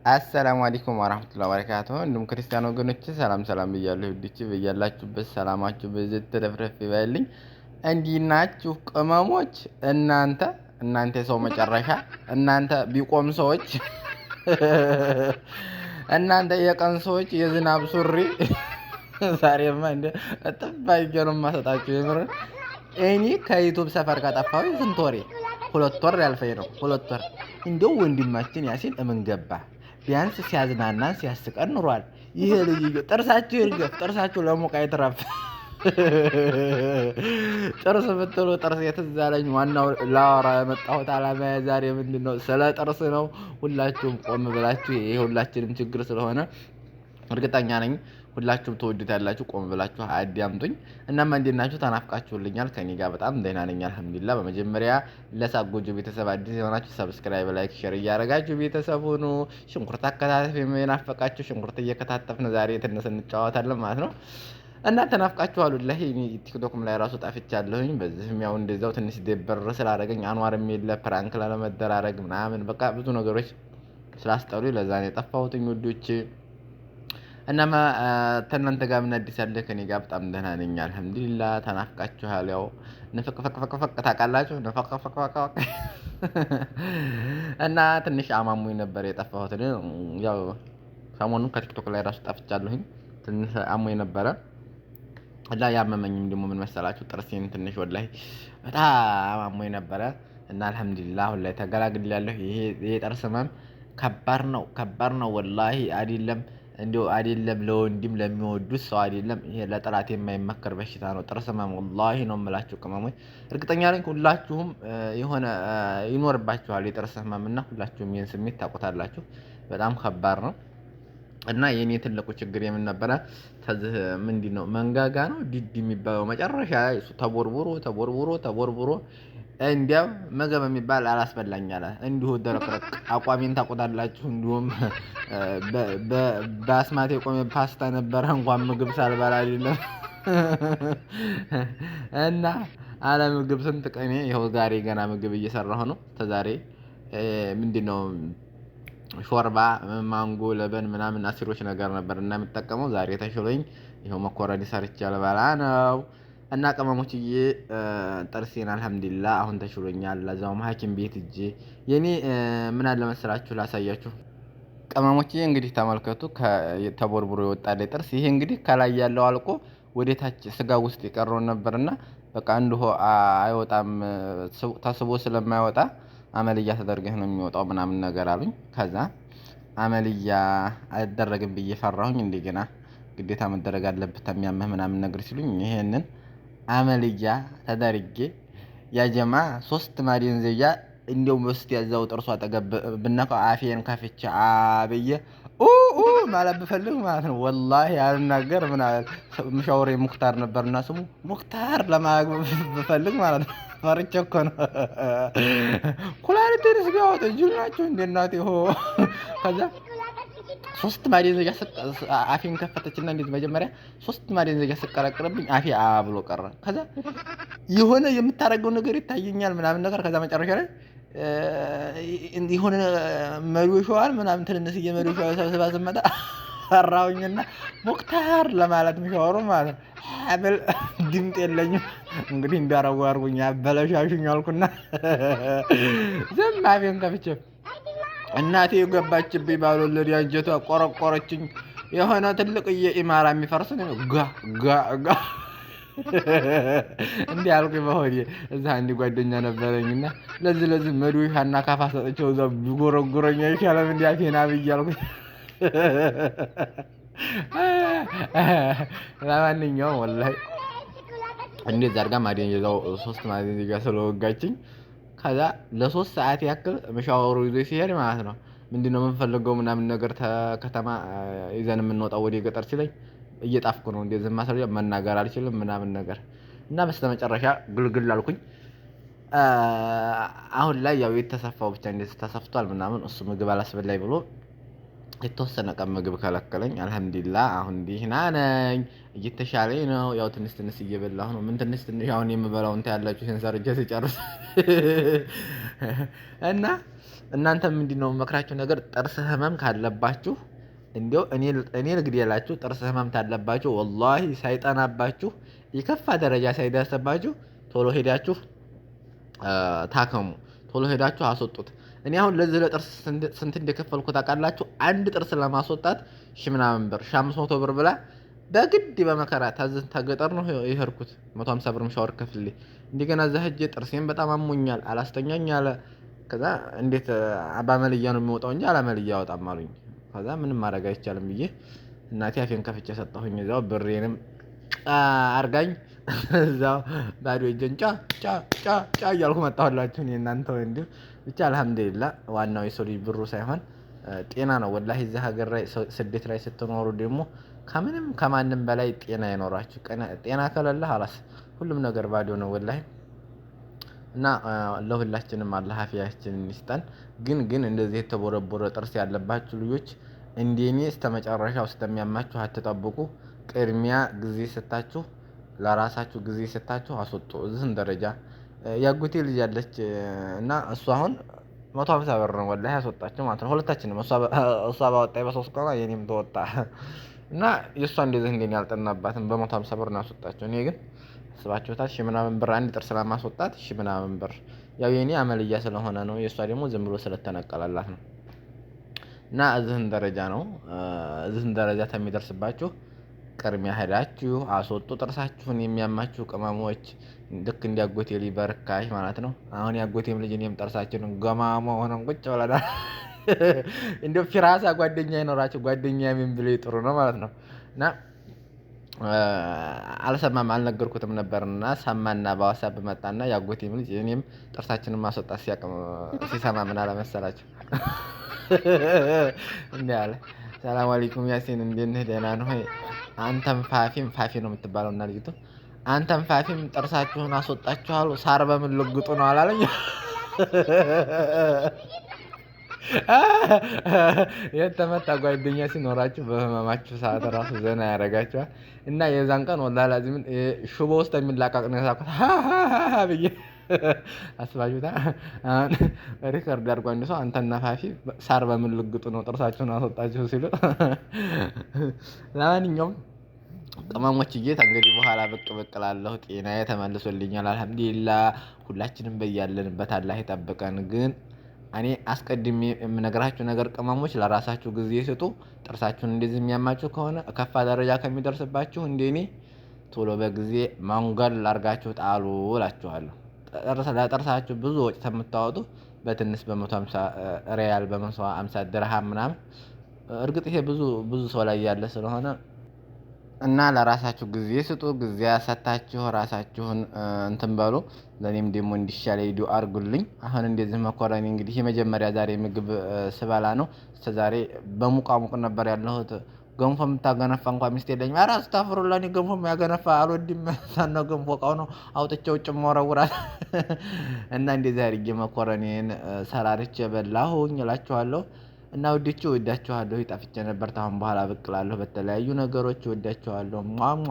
አሰላሙ አለይኩም ወራህመቱላሂ ወበረካቱሁ። እንዲሁም ክርስቲያን ወገኖች ሰላም ብያለሁ። ውዶች በያላችሁበት ሰላማችሁ በዘት ተረፍረፍ ይበልኝ። እንዲህ ናችሁ ቅመሞች? እናንተ የሰው መጨረሻ እናንተ ቢቆም ሰዎች እናንተ የቀን ሰዎች የዝናብ ሱሪ ዛሬማ እንደ እጥባይ ነው ማሰጣችሁ። የምር እኔ ከዩቲዩብ ሰፈር ከጠፋሁ ስንት ወሬ 2 ወር ያልፈኝ ነው። 2 ወር እንደው ወንድማችን ያሲን እምን ገባ ቢያንስ ሲያዝናናን ሲያስቀን ኑሯል። ይሄ ልጅ ጥርሳችሁ ይርገፍ፣ ጥርሳችሁ ለሙቃ ይትረፍ። ጥርስ ብትሉ ጥርስ የትዝ አለኝ። ዋናው ላወራ የመጣሁት አላማ ዛሬ ምንድነው? ስለ ጥርስ ነው። ሁላችሁም ቆም ብላችሁ ይሄ ሁላችንም ችግር ስለሆነ እርግጠኛ ነኝ ሁላችሁም ትወዱታላችሁ። ቆም ብላችሁ አዳምጡኝ። እናማ እንዴት ናችሁ? ተናፍቃችሁልኛል። ከኔ ጋር በጣም ደህና ነኝ አልሐምዱሊላህ። በመጀመሪያ ለሳቅ ጎጆ ቤተሰብ አዲስ የሆናችሁ ሰብስክራይብ፣ ላይክ፣ ሼር እያደረጋችሁ ቤተሰብ ሁኑ። ሽንኩርት አከታተፍ የናፈቃችሁ ሽንኩርት እየከታተፍን ዛሬ ትንሽ እንጫወታለን ማለት ነው። እና ተናፍቃችኋል። ወላሂ ቲክቶክም ላይ ራሱ ጠፍቻለሁኝ። በዚህም ያው እንደዛው ትንሽ ደበር ስላደረገኝ አንዋርም የለ ፕራንክ ላለመደራረግ ምናምን በቃ ብዙ ነገሮች ስላስጠሉኝ ለዛ ነው የጠፋሁትኝ ውዶች። እናማ ተናንተ ጋር ምን አዲስ አለ? ከኔ ጋር በጣም ደህና ነኝ አልሐምዱሊላህ። ተናፍቃችኋል። ያው ነፈቀፈቀፈቀ ታውቃላችሁ፣ ነፈቀፈቀፈቀ እና ትንሽ አማሙኝ ነበር የጠፋሁት። ያው ሰሞኑን ከቲክቶክ ላይ ራሱ ጠፍቻለሁኝ። ትንሽ አሞኝ ነበረ እና ያመመኝም ደግሞ ምን መሰላችሁ? ጥርሴን ትንሽ ወላሂ በጣም አሞኝ ነበረ እና አልሐምዱሊላህ አሁን ላይ ተገላግያለሁ። ይሄ ጥርስ ህመም ከባድ ነው ወላሂ አይደለም አይደለም ለወንድም ለሚወዱት ሰው አይደለም። ይሄ ለጥራት የማይመከር በሽታ ነው ጥርስ ህመም። ወላሂ ነው የምላችሁ ቅመሞች፣ እርግጠኛ ነኝ ሁላችሁም የሆነ ይኖርባችኋል የጥርስ ህመም እና ሁላችሁም ይሄን ስሜት ታውቁታላችሁ። በጣም ከባድ ነው እና የኔ ትልቁ ችግር የምን ነበረ? ተዚህ ምንድነው መንጋጋ ነው ዲድ የሚባለው መጨረሻ እሱ ተቦርቡሮ እንዲያው ምግብ የሚባል አላስበላኝ አለ። እንዲሁ ደረቅረቅ አቋሜን ታውቁታላችሁ። እንዲሁም በአስማት የቆመ ፓስታ ነበረ እንኳን ምግብ ሳልበላ አይደለም እና አለ ምግብ ስንት ቀኔ ይኸው ዛሬ ገና ምግብ እየሰራሁ ነው። ተዛሬ ምንድነው ሾርባ ማንጎ ለበን ምናምን አሲሮች ነገር ነበር እና የምጠቀመው ዛሬ ተሽሎኝ ይኸው መኮረኒ ሰርቼ ልበላ ነው። እና ቅመሞችዬ ጥርሴን አልሐምዱሊላህ አሁን ተሽሎኛል። ለዛውም ሐኪም ቤት እጄ የኔ ምን አለ መሰላችሁ ላሳያችሁ ቅመሞችዬ። እንግዲህ ተመልከቱ ተቦርቡሮ የወጣ ጥርስ ይሄ እንግዲህ ከላይ ያለው አልቆ ወደ ታች ስጋ ውስጥ የቀረው ነበርና በቃ እንዲሁ አይወጣም ተስቦ ስለማይወጣ አመልያ ተደርገህ ነው የሚወጣው ምናምን ነገር አሉኝ። ከዛ አመልያ አይደረግም ብዬ ፈራሁኝ። እንደገና ግዴታ መደረግ አለበት የሚያመህ ምናምን ነገር ሲሉኝ ይሄንን አመልያ ተደርጌ ያጀማ 3 ማደንዘያ እንደው መስት ያዛው ጥርሷ አጠገብ ብነካው አፌን ከፍቼ አብዬ ማለት ብፈልግ ማለት ነው ወላሂ ያልናገር ምን አለ ምሻወሬ ሙክታር ነበርና ስሙ ሙክታር ለማግኘት ብፈልግ ማለት ነው ፈርቼ እኮ ነው። ኩላሊቴን ስጋውት እንጅላችሁ እንደ እናቴ ከዛ 3 ማደንዘያ አፌን ከፈተችና እንዴት መጀመሪያ 3 ማደንዘያ ስቀረቅርብኝ አፌ ብሎ ቀረ። ከዛ የሆነ የምታረገው ነገር ይታየኛል ምናምን ነገር ከዛ መጨረሻ ላይ የሆነ መዶሻዋን ምናምን ትንንሽ የመዶሻዋ ሰብስባ ስመጣ ፈራሁኝና ሙክታር ለማለት ምሻወሩ ማለት አበል ድምጥ የለኝም። እንግዲህ እንዳረጉ አርጉኛ በለሻሹኝ አልኩና ዝም አፌን ከፍቼ እናቴ ገባችብኝ ባልወለድ አንጀቷ ቆረቆረችኝ። የሆነ ትልቅ የኢማራ የሚፈርስ ነው ጋ እንዲህ አልኩኝ በሆዴ። እዛ አንድ ጓደኛ ነበረኝና ለዚህ መዶሻና ካፋ ሰጥቼው እዛ ቢጎረጉረኝ አይሻልም እንዴ አፌን አብይ አልኩኝ። ለማንኛውም ወላሂ እንዴት አድርጋ ማደንዘያው 3 ማደንዘያ ስለወጋችኝ ከዛ ለ3 ሰዓት ያክል መሻወሩ ይዞ ሲሄድ ማለት ነው ምንድነው የምንፈልገው ምናምን ነገር ከተማ ይዘን የምንወጣው ወደ ገጠር ሲለኝ እየጣፍኩ ነው እንደዚህ ማሰሪያ መናገር አልችልም ምናምን ነገር እና በስተመጨረሻ ግልግል አልኩኝ። አሁን ላይ ያው የተሰፋው ብቻ እንደዚህ ተሰፍቷል ምናምን እሱ ምግብ አላስበላኝ ብሎ የተወሰነ ቀን ምግብ ከለከለኝ። አልሐምዱሊላህ አሁን ደህና ነኝ፣ እየተሻለኝ ነው። ያው ትንሽ እየበላሁ ነው። ምን ትንሽ አሁን የምበላው እንት ያላችሁ ይሄን ሰርቼ ስጨርስ እና እናንተም ምንድነው መክራችሁ ነገር ጥርስ ህመም ካለባችሁ እንዲያው እኔ ልግደላችሁ። ጥርስ ህመም ካለባችሁ ወላሂ ሳይጠናባችሁ የከፋ ደረጃ ሳይደርስባችሁ ቶሎ ሄዳችሁ ታከሙ። ቶሎ ሄዳችሁ አስወጡት። እኔ አሁን ለዚህ ለጥርስ ስንት እንደከፈልኩ ታውቃላችሁ? አንድ ጥርስ ለማስወጣት ሺህ ምናምን ብር 500 ብር ብላ በግድ በመከራ ተገጠር ነው የሄድኩት። 150 ብር ሻወር ከፍሌ እንደገና እዛ ሄጄ ጥርሴን በጣም አሞኛል አላስተኛኝ አለ። ከዛ እንዴት አባመልያ ነው የሚወጣው እንጂ አላመልያ ያወጣም አሉኝ። ከዛ ምንም ማድረግ አይቻልም ብዬ እናቴ አፌን ከፍቼ ሰጠሁኝ። እዛው ብሬንም አርጋኝ እዛው ባዶ እጄን ጫ እያልኩ መጣሁላችሁ። እኔ እናንተ እንዲሁ ብቻ አልሐምዱሊላህ። ዋናው የሰው ልጅ ብሩ ሳይሆን ጤና ነው። ወላሂ እዚህ ሀገር ላይ ስደት ላይ ስትኖሩ ደግሞ ከምንም ከማንም በላይ ጤና ይኖራችሁ። ጤና ከሌለ ሀላስ ሁሉም ነገር ባዶ ነው ወላሂ። እና ለሁላችንም አላህ አፊያችንን ይስጠን። ግን እንደዚህ የተቦረቦረ ጥርስ ያለባችሁ ልጆች እንደኔ እስከመጨረሻው እስከሚያማችሁ አትጠብቁ። ቅድሚያ ጊዜ ስታችሁ ለራሳችሁ ጊዜ ስታችሁ አስወጡ። እዚህን ደረጃ ያጎቴ ልጅ አለች እና እሱ አሁን 150 ብር ነው ወላሂ ያስወጣችሁ ማለት ነው። ሁለታችንም እሷ ባወጣኝ በ3 ቀኗ የኔም ተወጣ እና የእሷ እንደዚህ እንደኔ ያልጠናባትም በ150 ብር ነው ያስወጣችሁ። እኔ ግን አስባችሁታል? ሺህ ምናምን ብር አንድ ጥርስ ለማስወጣት ሺህ ምናምን ብር። ያው የኔ አመልያ ስለሆነ ነው፣ የእሷ ደግሞ ዝም ብሎ ስለተነቀለላት ነው። እና እዚህን ደረጃ ነው። እዚህን ደረጃ ከሚደርስባችሁ ቅድሚያ ሄዳችሁ አስወጡ ጥርሳችሁን። የሚያማችሁ ቅመሞች ልክ እንዲያጎቴ ልጅ በርካሽ ማለት ነው። አሁን ያጎቴም ልጅ እኔም ጥርሳችንን ገማማ ሆነን ቁጭ ብለናል። እንደው ፊራሳ ጓደኛ ይኖራችሁ። ጓደኛ ምን ብሎ ጥሩ ነው ማለት ነው። እና አልሰማም አልነገርኩትም ነበርና ሰማና በዋትስአፕ መጣና ያጎቴም ልጅ እኔም ጥርሳችንን ማስወጣት ሲሰማ ምን አለ መሰላችሁ? እንዲህ አለ፣ ሰላም አለይኩም ያሲን እንዴት ነህ? ደህና ነህ? አንተም ፋፊ ነው የምትባለው እና ልጅቱ አንተም ፋፊም ጥርሳችሁን አስወጣችኋል ሳር በምን ልግጡ ነው አላለኝ? የተመታ ጓደኛ ሲኖራችሁ በህመማችሁ ሰዓት ራሱ ዘና ያደርጋችኋል። እና የዛን ቀን ወላሂ ላዚም ሽቦ ውስጥ የሚላቀቅ ነው የሳኩት ብዬ አስባችሁታ። ሪከርድ አድርጎ አንድ ሰው አንተና ፋፊ ሳር በምን ልግጡ ነው ጥርሳችሁን አስወጣችሁ ሲሉ። ለማንኛውም ቅመሞችዬ እንግዲህ በኋላ ብቅ እላለሁ። ጤናዬ ተመልሶልኛል አልሐምዱሊላህ። ሁላችንም በያለንበት አላህ ይጠብቀን። ግን እኔ አስቀድሜ የምነግራችሁ ነገር ቅመሞች ለራሳችሁ ጊዜ ስጡ። ጥርሳችሁን እንደዚህ የሚያማችሁ ከሆነ ከፋ ደረጃ ከሚደርስባችሁ እንደኔ ቶሎ በጊዜ መንገድ ላርጋችሁ ጣሉ እላችኋለሁ። ለጥርሳችሁ ብዙ ወጪ ከምታወጡ በትንሽ በ150 ሪያል በ150 ድርሃም ምናምን። እርግጥ ይሄ ብዙ ሰው ላይ ያለ ስለሆነ እና ለራሳችሁ ጊዜ ስጡ። ጊዜ ሰታችሁ ራሳችሁን እንትን በሉ። ለኔም ደግሞ እንዲሻለኝ ዱአ አድርጉልኝ። አሁን እንደዚህ መኮረኒ እንግዲህ የመጀመሪያ ዛሬ ምግብ ስበላ ነው። እስከዛሬ በሙቃሙቅ ነበር ያለሁት። ገንፎ የምታገነፋ እንኳን ሚስት የለኝም። ኧረ አስታፍሩላህ፣ እኔ ገንፎ የሚያገነፋ አልወድም። ሳነው ገንፎ እቃው ነው አውጥቼ ውጭ መወረውራል። እና እንደዚህ አድርጌ መኮረኒን ሰራርቼ በላሁኝ እላችኋለሁ። እና ውዶቼ እወዳችኋለሁ። ጠፍቼ ነበር። ታሁን በኋላ ብቅ እላለሁ በተለያዩ ነገሮች። እወዳችኋለሁ። ሟሟ